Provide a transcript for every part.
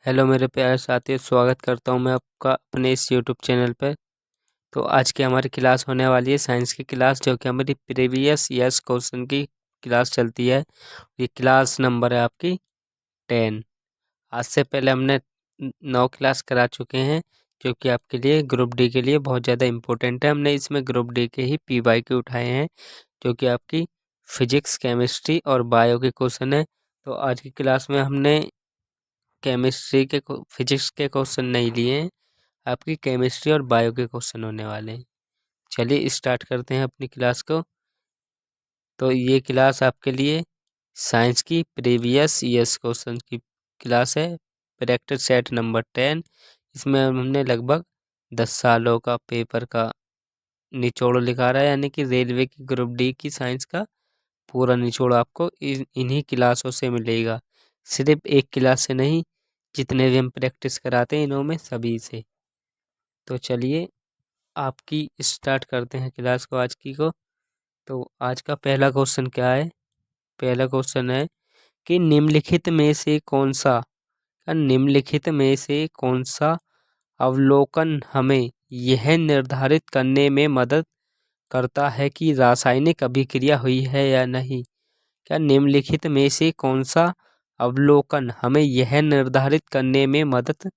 Hello मेरे प्यारे साथियों, स्वागत करता हूं मैं आपका अपने इस यूट्यूब चैनल पर। तो आज की हमारी क्लास होने वाली है साइंस की क्लास, जो कि हमारी प्रीवियस ईयर्स क्वेश्चन की क्लास चलती है। ये क्लास नंबर है आपकी 10। आज से पहले हमने 9 क्लास करा चुके हैं, जो कि आपके लिए ग्रुप डी के लिए बहुत ज़्यादा इम्पोर्टेंट है। हमने इसमें ग्रुप डी के ही पी के उठाए हैं, जो कि आपकी फिजिक्स, केमिस्ट्री और बायो के क्वेश्चन है। तो आज की क्लास में हमने केमिस्ट्री के फिजिक्स के क्वेश्चन नहीं लिए हैं, आपकी केमिस्ट्री और बायो के क्वेश्चन होने वाले हैं। चलिए स्टार्ट करते हैं अपनी क्लास को। तो ये क्लास आपके लिए साइंस की प्रीवियस ईयर्स क्वेश्चन की क्लास है, प्रैक्टिस सेट नंबर 10। इसमें हमने लगभग 10 सालों का पेपर का निचोड़ लिखा रहा है, यानी कि रेलवे की ग्रुप डी की साइंस का पूरा निचोड़ आपको इन्हीं क्लासों से मिलेगा। सिर्फ एक क्लास से नहीं, जितने भी हम प्रैक्टिस कराते हैं इन्हों में सभी से। तो चलिए आपकी स्टार्ट करते हैं क्लास को आज की को। तो आज का पहला क्वेश्चन क्या है? पहला क्वेश्चन है कि निम्नलिखित में से कौन सा अवलोकन हमें यह निर्धारित करने में मदद करता है कि रासायनिक अभिक्रिया हुई है या नहीं। क्या निम्नलिखित में से कौन सा अवलोकन हमें यह निर्धारित करने में मदद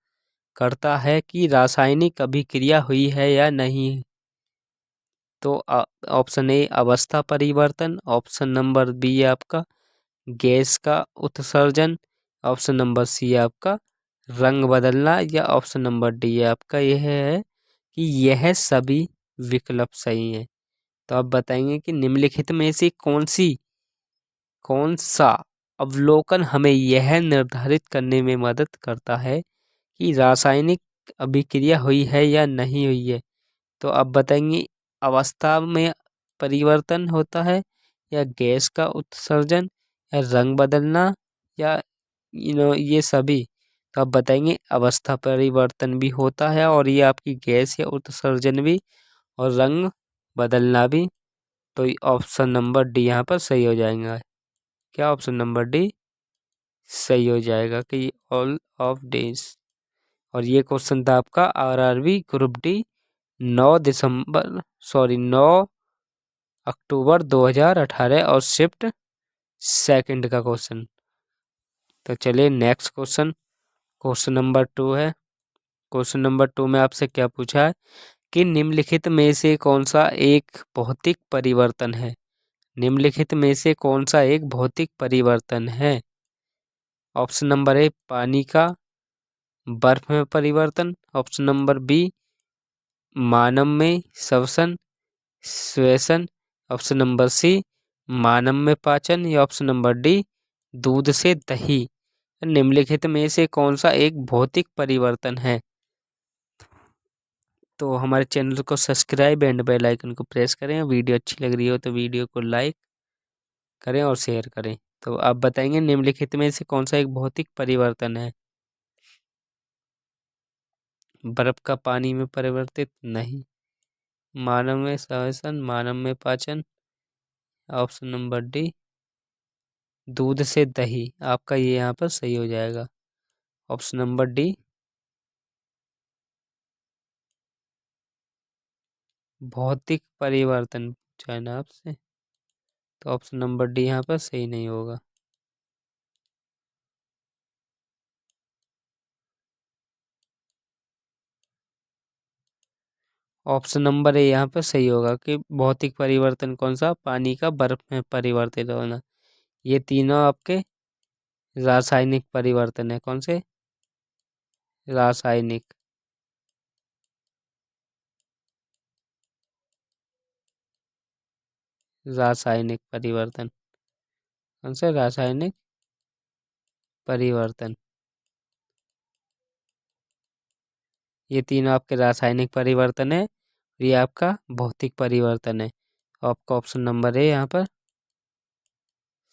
करता है कि रासायनिक अभिक्रिया हुई है या नहीं। तो ऑप्शन ए अवस्था परिवर्तन, ऑप्शन नंबर बी है आपका गैस का उत्सर्जन, ऑप्शन नंबर सी है आपका रंग बदलना, या ऑप्शन नंबर डी है आपका यह है कि यह सभी विकल्प सही हैं। तो आप बताएंगे कि निम्नलिखित में से कौन सा अवलोकन हमें यह निर्धारित करने में मदद करता है कि रासायनिक अभिक्रिया हुई है या नहीं हुई है। तो आप बताएंगे अवस्था में परिवर्तन होता है, या गैस का उत्सर्जन, या रंग बदलना, या ये सभी। तो आप बताएंगे अवस्था परिवर्तन भी होता है, और ये आपकी गैस या उत्सर्जन भी, और रंग बदलना भी। तो ऑप्शन नंबर डी यहाँ पर सही हो जाएगा। क्या ऑप्शन नंबर डी सही हो जाएगा कि ऑल ऑफ डेज। और ये क्वेश्चन था आपका आरआरबी ग्रुप डी 9 अक्टूबर 2018 और शिफ्ट सेकंड का क्वेश्चन। तो चलिए नेक्स्ट क्वेश्चन, क्वेश्चन नंबर 2 है। क्वेश्चन नंबर 2 में आपसे क्या पूछा है कि निम्नलिखित में से कौन सा एक भौतिक परिवर्तन है। निम्नलिखित में से कौन सा एक भौतिक परिवर्तन है। ऑप्शन नंबर ए पानी का बर्फ में परिवर्तन, ऑप्शन नंबर बी मानव में श्वसन, ऑप्शन नंबर सी मानव में पाचन, या ऑप्शन नंबर डी दूध से दही। निम्नलिखित में से कौन सा एक भौतिक परिवर्तन है। तो हमारे चैनल को सब्सक्राइब एंड बेल आइकन को प्रेस करें। वीडियो अच्छी लग रही हो तो वीडियो को लाइक करें और शेयर करें। तो आप बताएंगे निम्नलिखित में से कौन सा एक भौतिक परिवर्तन है। बर्फ का पानी में परिवर्तित नहीं, मानव में श्वसन, मानव में पाचन, ऑप्शन नंबर डी दूध से दही। आपका ये यहाँ पर सही हो जाएगा, ऑप्शन नंबर डी भौतिक परिवर्तन पूछा है ना आपसे, तो ऑप्शन नंबर डी यहाँ पर सही नहीं होगा। ऑप्शन नंबर ए यहाँ पर सही होगा कि भौतिक परिवर्तन कौन सा, पानी का बर्फ में परिवर्तित होना। ये तीनों आपके रासायनिक परिवर्तन है। कौन से? रासायनिक। रासायनिक परिवर्तन। कौन से? रासायनिक परिवर्तन। ये तीनों आपके रासायनिक परिवर्तन है, ये आपका भौतिक परिवर्तन है। आपका ऑप्शन नंबर ए यहाँ पर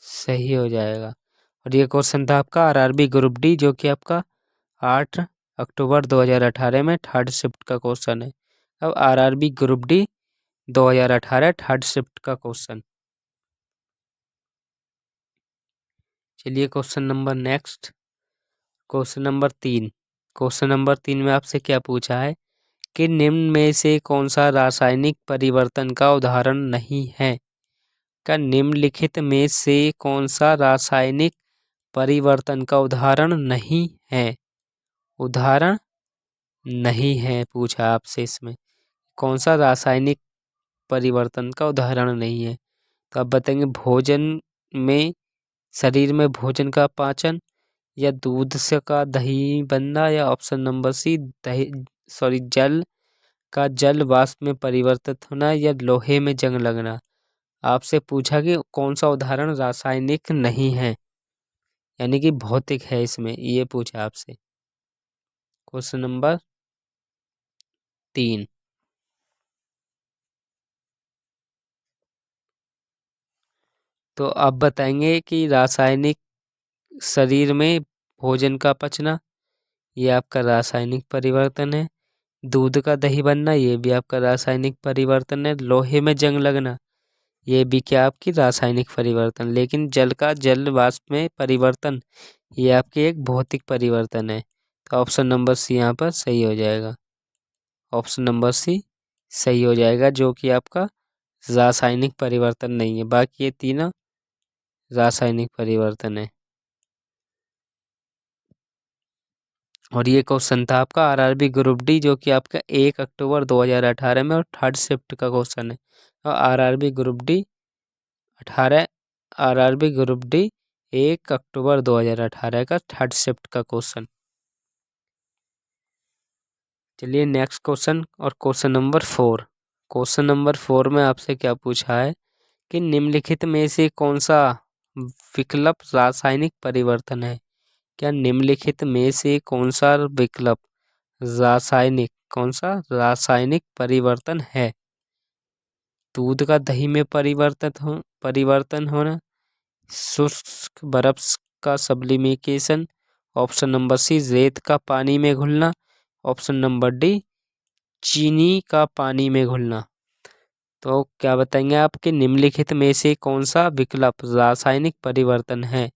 सही हो जाएगा। और ये क्वेश्चन था आपका आरआरबी ग्रुप डी, जो कि आपका 8 अक्टूबर 2018 में थर्ड शिफ्ट का क्वेश्चन है। अब RRB group D 2018 third shift का क्वेश्चन। चलिए question number next, question number 3 में आपसे क्या पूछा है कि निम्न में से कौन सा रासायनिक परिवर्तन का उदाहरण नहीं है। का निम्नलिखित में से कौन सा रासायनिक परिवर्तन का उदाहरण नहीं है। उदाहरण नहीं है पूछा आपसे, इसमें कौन सा रासायनिक परिवर्तन का उदाहरण नहीं है। तो आप बताएंगे भोजन में, शरीर में भोजन का पाचन, या दूध से का दही बनना, या ऑप्शन नंबर सी जल का जल वाष्प में परिवर्तित होना, या लोहे में जंग लगना। आपसे पूछा कि कौन सा उदाहरण रासायनिक नहीं है, यानी कि भौतिक है, इसमें ये पूछा आपसे। Question number 3। तो आप बताएंगे कि रासायनिक, शरीर में भोजन का पचना, ये आपका रासायनिक परिवर्तन है। दूध का दही बनना, ये भी आपका रासायनिक परिवर्तन है। लोहे में जंग लगना, ये भी क्या आपकी रासायनिक परिवर्तन। लेकिन जल का जल वाष्प में परिवर्तन, ये आपके एक भौतिक परिवर्तन है। तो ऑप्शन नंबर सी यहाँ पर सही हो जाएगा। ऑप्शन नंबर सी सही हो जाएगा, जो कि आपका रासायनिक परिवर्तन नहीं है। बाकी ये तीनों रासायनिक परिवर्तन है। और ये क्वेश्चन था आपका आरआरबी ग्रुप डी, जो कि आपका 1 अक्टूबर 2018 में और थर्ड शिफ्ट का क्वेश्चन है। और RRB group D 18 RRB group D 1 अक्टूबर 2018 का थर्ड शिफ्ट का क्वेश्चन। चलिए नेक्स्ट क्वेश्चन, और क्वेश्चन नंबर 4 में आपसे क्या पूछा है कि निम्नलिखित में से कौन सा विकल्प रासायनिक परिवर्तन है। क्या निम्नलिखित में से कौन सा विकल्प रासायनिक परिवर्तन है। दूध का दही में परिवर्तन होना, शुष्क बर्फ का सब्लिमिकेशन, ऑप्शन नंबर सी रेत का पानी में घुलना, ऑप्शन नंबर डी चीनी का पानी में घुलना। तो क्या बताएंगे आप कि निम्नलिखित में से कौन सा विकल्प रासायनिक परिवर्तन है।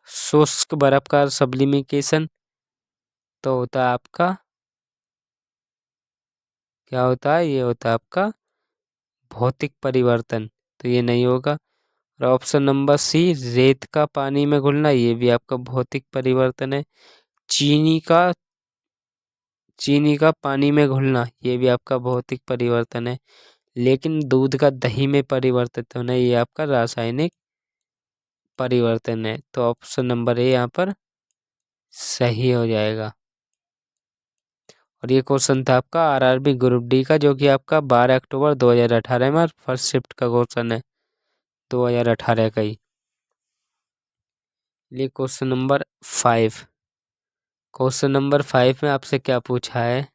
शुष्क बर्फ का सब्लिमिकेशन, तो होता है आपका, क्या होता है, ये होता है आपका भौतिक परिवर्तन, तो ये नहीं होगा। और ऑप्शन नंबर सी रेत का पानी में घुलना, ये भी आपका भौतिक परिवर्तन है। चीनी का चीनी का पानी में घुलना, ये भी आपका भौतिक परिवर्तन है। लेकिन दूध का दही में परिवर्तित होना, ये आपका रासायनिक परिवर्तन है। तो ऑप्शन नंबर ए यहाँ पर सही हो जाएगा। और ये क्वेश्चन था आपका आरआरबी ग्रुप डी का, जो कि आपका 12 अक्टूबर 2018 में फर्स्ट शिफ्ट का क्वेश्चन है, 2018 का ही। ये क्वेश्चन नंबर 5 में आपसे क्या पूछा है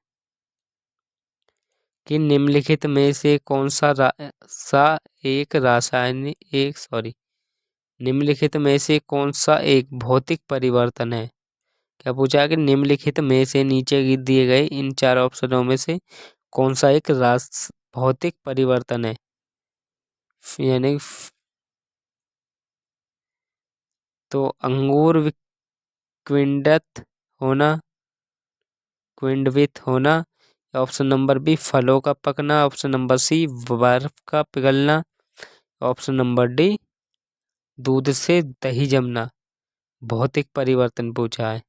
कि निम्नलिखित में से कौन सा एक रासायनिक एक सॉरी निम्नलिखित में से कौन सा एक भौतिक परिवर्तन है। क्या पूछा है कि निम्नलिखित में से नीचे दिए गए इन 4 ऑप्शनों में से कौन सा एक भौतिक परिवर्तन है। यानी तो अंगूर क्विंडत होना, क्विंडविथ होना, ऑप्शन नंबर बी फलों का पकना, ऑप्शन नंबर सी बर्फ का पिघलना, ऑप्शन नंबर डी दूध से दही जमना। भौतिक परिवर्तन पूछा है,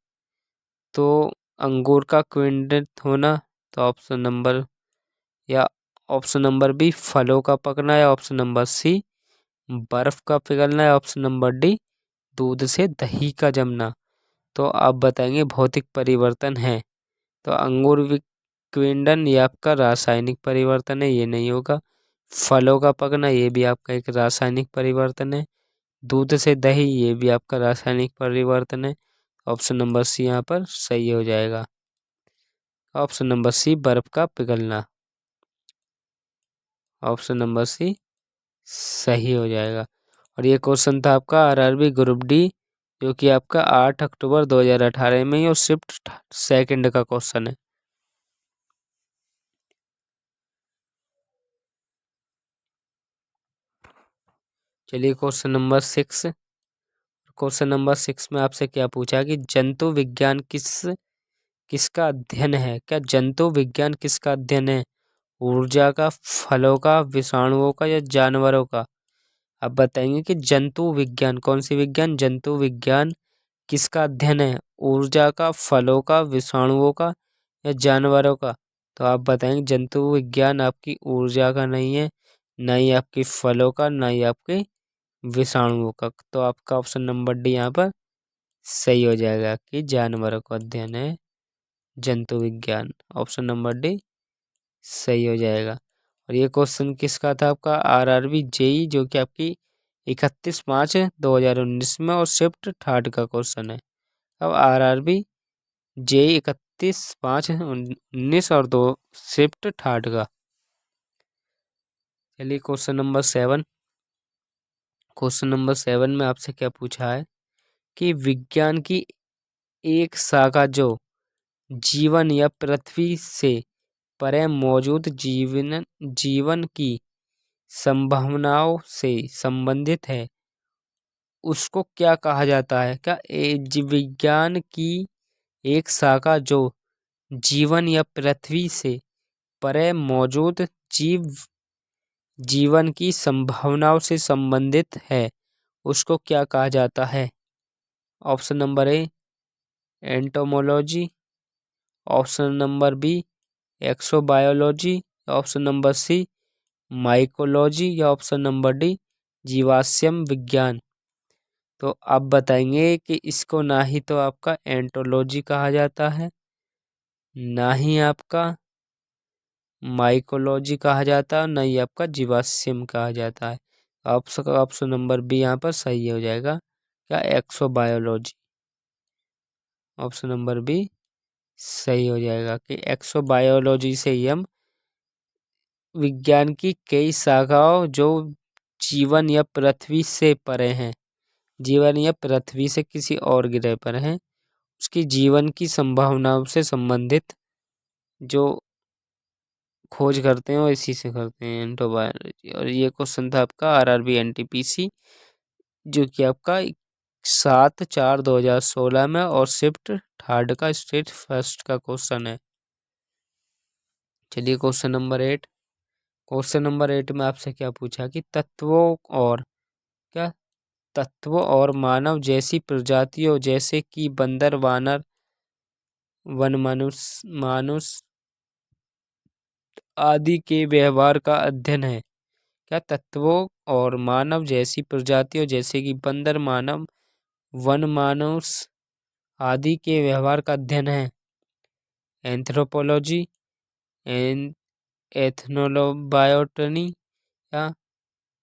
तो अंगूर का क्विंडत होना, तो ऑप्शन नंबर बी फलों का पकना, या ऑप्शन नंबर सी बर्फ का पिघलना, या ऑप्शन नंबर डी दूध से दही का जमना। तो आप बताएंगे भौतिक परिवर्तन है। तो अंगूर विक्विंडन ये आपका रासायनिक परिवर्तन है, ये नहीं होगा। फलों का पकना, ये भी आपका एक रासायनिक परिवर्तन है। दूध से दही, ये भी आपका रासायनिक परिवर्तन है। ऑप्शन नंबर सी यहाँ पर सही हो जाएगा। ऑप्शन नंबर सी बर्फ का पिघलना, ऑप्शन नंबर सी सही हो जाएगा। और ये क्वेश्चन था आपका आरआरबी ग्रुप डी, जो कि आपका 8 अक्टूबर 2018 में ही और शिफ्ट सेकंड का क्वेश्चन है। चलिए क्वेश्चन नंबर 6 क्वेश्चन नंबर 6 में आपसे क्या पूछा कि जंतु विज्ञान किसका अध्ययन है? क्या जंतु विज्ञान किसका अध्ययन है? ऊर्जा का, फलों का, विषाणुओं का या जानवरों का? अब बताएंगे कि जंतु विज्ञान, कौन सी विज्ञान? जंतु विज्ञान किसका अध्ययन है? ऊर्जा का, फलों का, विषाणुओं का या जानवरों का? तो आप बताएंगे जंतु विज्ञान आपकी ऊर्जा का नहीं है, ना ही आपकी फलों का, ना ही आपके विषाणुओं का। तो आपका ऑप्शन नंबर डी यहाँ पर सही हो जाएगा कि जानवरों का अध्ययन है जंतु विज्ञान। ऑप्शन नंबर डी सही हो जाएगा। और ये क्वेश्चन किसका था? आपका आरआरबी जेई, जो कि आपकी 31/5/2019 में और शिफ्ट थर्ड का क्वेश्चन है। अब आरआरबी जेई 31/5/19 और 2 शिफ्ट थर्ड का। चलिए क्वेश्चन नंबर 7। क्वेश्चन नंबर 7 में आपसे क्या पूछा है कि विज्ञान की एक शाखा जो जीवन या पृथ्वी से परे मौजूद जीवन की संभावनाओं से संबंधित है, उसको क्या कहा जाता है? क्या विज्ञान की एक शाखा जो जीवन या पृथ्वी से परे मौजूद जीवन की संभावनाओं से संबंधित है, उसको क्या कहा जाता है? Option number A entomology, option number B exobiology, option number C mycology या ऑप्शन नंबर डी जीवाश्म विज्ञान। तो आप बताएंगे कि इसको ना ही तो आपका एंटोलॉजी कहा जाता है, ना ही आपका माइकोलॉजी कहा जाता है, ना ही आपका जीवाश्म कहा जाता है। आपका ऑप्शन नंबर बी यहाँ पर सही हो जाएगा, क्या एक्सोबायोलॉजी। ऑप्शन नंबर बी सही हो जाएगा कि एक्सोबायोलॉजी से ही हम विज्ञान की कई शाखाओं जो जीवन या पृथ्वी से परे हैं, जीवन या पृथ्वी से किसी और ग्रह पर हैं, उसकी जीवन की संभावनाओं से संबंधित जो खोज करते हैं और इसी से करते हैं एंटोबायोलॉजी। और ये क्वेश्चन था आपका आरआरबी एनटीपीसी, जो कि आपका 7/4/2016 में और शिफ्ट थर्ड का स्टेट फर्स्ट का क्वेश्चन है। चलिए क्वेश्चन नंबर 8। क्वेश्चन नंबर 8 में आपसे क्या पूछा कि तत्वों और मानव जैसी प्रजातियों जैसे कि बंदर, वानर, वन मानुष आदि के व्यवहार का अध्ययन है? क्या तत्वों और मानव जैसी प्रजातियों जैसे कि बंदर, मानव, वन मानुष आदि के व्यवहार का अध्ययन है? एंथ्रोपोलॉजी, एथनोबायोटनी या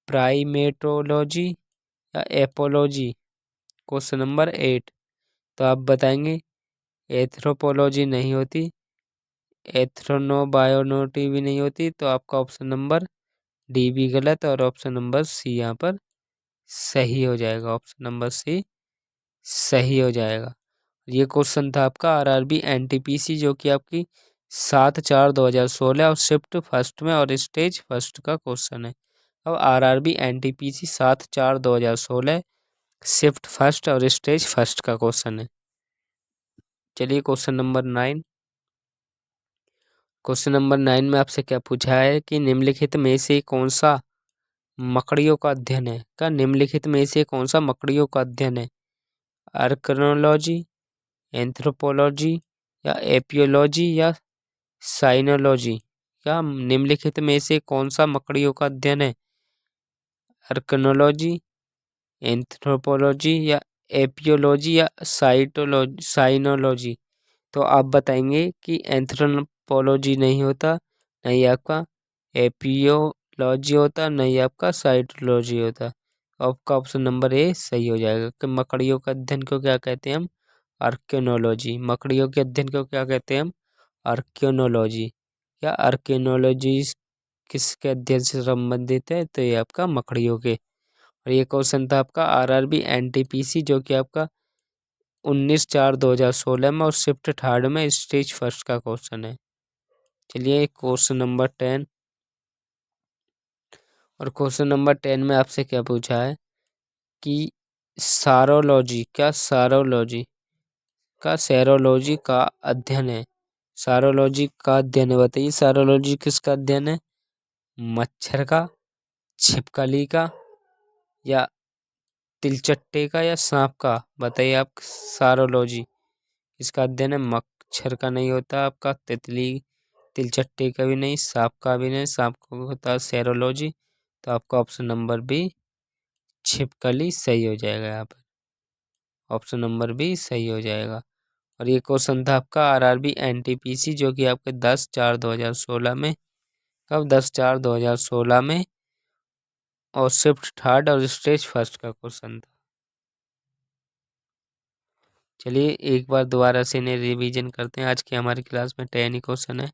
प्राइमेटोलॉजी या एपोलॉजी? Question number 8। तो आप बताएंगे एथ्रोपोलॉजी नहीं होती, एथ्रोनोबायोनोटी भी नहीं होती, तो आपका ऑप्शन नंबर डी भी गलत और ऑप्शन नंबर सी यहाँ पर सही हो जाएगा। ऑप्शन नंबर सी सही हो जाएगा। ये क्वेश्चन था आपका आरआरबी एनटीपीसी, जो कि आपकी 7/4/2016 और शिफ्ट फर्स्ट में और स्टेज फर्स्ट का क्वेश्चन है। अब आरआरबी एनटीपीसी 7/4/2016 शिफ्ट फर्स्ट और स्टेज फर्स्ट का क्वेश्चन है। चलिए क्वेश्चन नंबर 9। क्वेश्चन नंबर 9 में आपसे क्या पूछा है कि निम्नलिखित में से कौन सा मकड़ियों का अध्ययन है? क्या निम्नलिखित में से कौन सा मकड़ियों का अध्ययन है? आर्कनोलॉजी, एंथ्रोपोलॉजी या एपियोलॉजी या साइनोलॉजी? क्या निम्नलिखित में से कौन सा मकड़ियों का अध्ययन है? आर्कनोलॉजी, एंथ्रोपोलॉजी या एपियोलॉजी या साइनोलॉजी? तो आप बताएंगे कि एंथ्रोपोलॉजी नहीं होता, नहीं आपका एपियोलॉजी होता, नहीं आपका साइटोलॉजी होता। आपका ऑप्शन नंबर ए सही हो जाएगा कि मकड़ियों का अध्ययन को क्या कहते हैं हम? आर्कियोनोलॉजी। मकड़ियों के अध्ययन को क्या कहते हैं हम? आर्कियोनोलॉजी। या आर्कियोनोलॉजी किसके अध्ययन से संबंधित है? तो ये आपका मकड़ियों के। और ये क्वेश्चन था आपका आरआरबी एनटीपीसी, जो कि आपका 19/4/2016 में और शिफ्ट थर्ड में स्टेज फर्स्ट का क्वेश्चन है। चलिए क्वेश्चन नंबर 10। और क्वेश्चन नंबर 10 में आपसे क्या पूछा है कि सारोलॉजी क्या सारोलॉजी का सेरोलॉजी का अध्ययन है। सारोलॉजी का अध्ययन है, बताइए सारोलॉजी किसका अध्ययन है? मच्छर का, छिपकली का, या तिलचट्टे का, या सांप का? बताइए आप। सारोलॉजी इसका अध्ययन है, मच्छर का नहीं होता आपका, तितली तिलचट्टे का भी नहीं, सांप का भी नहीं, सांप का होता है सेरोलॉजी। तो आपका ऑप्शन नंबर बी छिपकली सही हो जाएगा यहाँ पर। ऑप्शन नंबर बी सही हो जाएगा। और ये क्वेश्चन था आपका आरआरबी एनटीपीसी, जो कि आपके 10/4/2016 में, कब 10/4/2016 में, और शिफ्ट थर्ड और स्टेज फर्स्ट का क्वेश्चन था। चलिए एक बार दोबारा से इन्हें रिवीजन करते हैं। आज की हमारी क्लास में 10 ही क्वेश्चन है।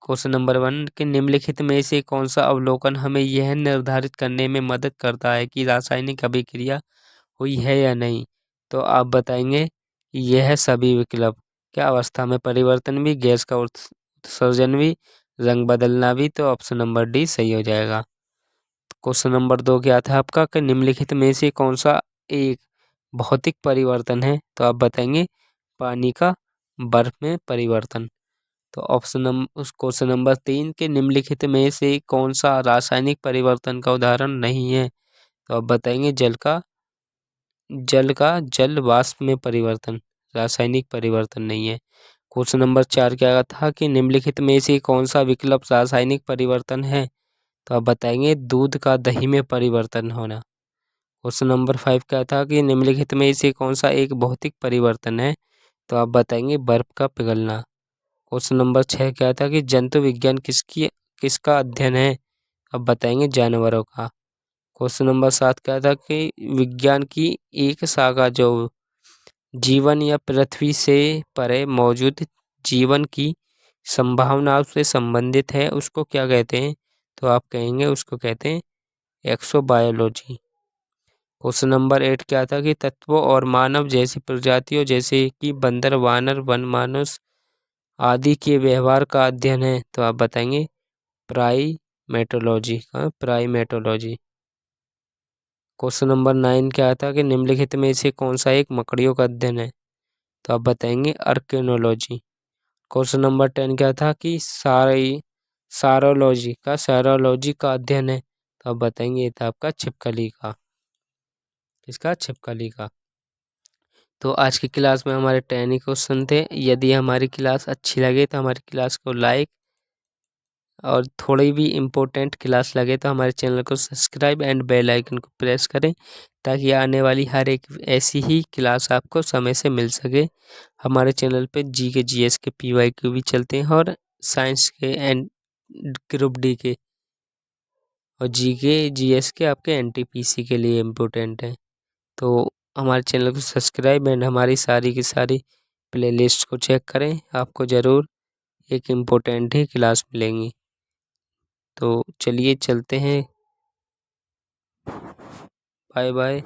क्वेश्चन नंबर 1 के निम्नलिखित में से कौन सा अवलोकन हमें यह निर्धारित करने में मदद करता है कि रासायनिक अभिक्रिया हुई है या नहीं? तो आप बताएंगे कि यह सभी विकल्प क्या अवस्था में परिवर्तन भी, गैस का उत्सर्जन भी, रंग बदलना भी? तो ऑप्शन नंबर डी सही हो जाएगा। क्वेश्चन नंबर 2 क्या था आपका कि निम्नलिखित में से कौन सा एक भौतिक परिवर्तन है? तो आप बताएंगे पानी का बर्फ में परिवर्तन। तो उस क्वेश्चन नंबर 3 के निम्नलिखित में से कौन सा रासायनिक परिवर्तन का उदाहरण नहीं है? तो आप बताएंगे जल वाष्प में परिवर्तन, रासायनिक परिवर्तन नहीं है। क्वेश्चन नंबर 4 क्या था कि निम्नलिखित में से कौन सा विकल्प रासायनिक परिवर्तन है? तो आप बताएंगे दूध का दही में परिवर्तन होना। क्वेश्चन नंबर 5 क्या था कि निम्नलिखित में से कौन सा एक भौतिक परिवर्तन है? तो आप बताएंगे बर्फ का पिघलना। क्वेश्चन नंबर 6 क्या था कि जंतु विज्ञान किसका अध्ययन है? अब बताएंगे जानवरों का। क्वेश्चन नंबर 7 क्या था कि विज्ञान की एक शाखा जो जीवन या पृथ्वी से परे मौजूद जीवन की संभावनाओं से संबंधित है, उसको क्या कहते हैं? तो आप कहेंगे उसको कहते हैं एक्सोबायोलॉजी। क्वेश्चन नंबर 8 क्या था कि तत्वों और मानव जैसी प्रजातियों जैसे कि बंदर, वानर, वनमानुष आदि के व्यवहार का अध्ययन है? तो आप बताएंगे प्राइमेटोलॉजी का, प्राइमेटोलॉजी। क्वेश्चन नंबर 9 क्या था कि निम्नलिखित में से कौन सा एक मकड़ियों का अध्ययन है? तो आप बताएंगे अर्किनोलॉजी। क्वेश्चन नंबर 10 क्या था कि सारोलॉजी का अध्ययन है? तो आप बताएंगे ये था आपका छिपकली का, इसका छिपकली का। तो आज की क्लास में हमारे 10 ही क्वेश्चन थे। यदि हमारी क्लास अच्छी लगे तो हमारी क्लास को लाइक, और थोड़ी भी इम्पोर्टेंट क्लास लगे तो हमारे चैनल को सब्सक्राइब एंड बेल आइकन को प्रेस करें, ताकि आने वाली हर एक ऐसी ही क्लास आपको समय से मिल सके। हमारे चैनल पे जी के जीएस के पीवाईक्यू भी चलते हैं, और साइंस के एंड ग्रुप डी के, और जी के जीएस के आपके एनटीपीसी के लिए इम्पोर्टेंट है। तो हमारे चैनल को सब्सक्राइब एंड हमारी सारी की सारी प्लेलिस्ट को चेक करें, आपको ज़रूर एक इम्पोर्टेंट ही क्लास मिलेंगी। तो चलिए चलते हैं, बाय बाय।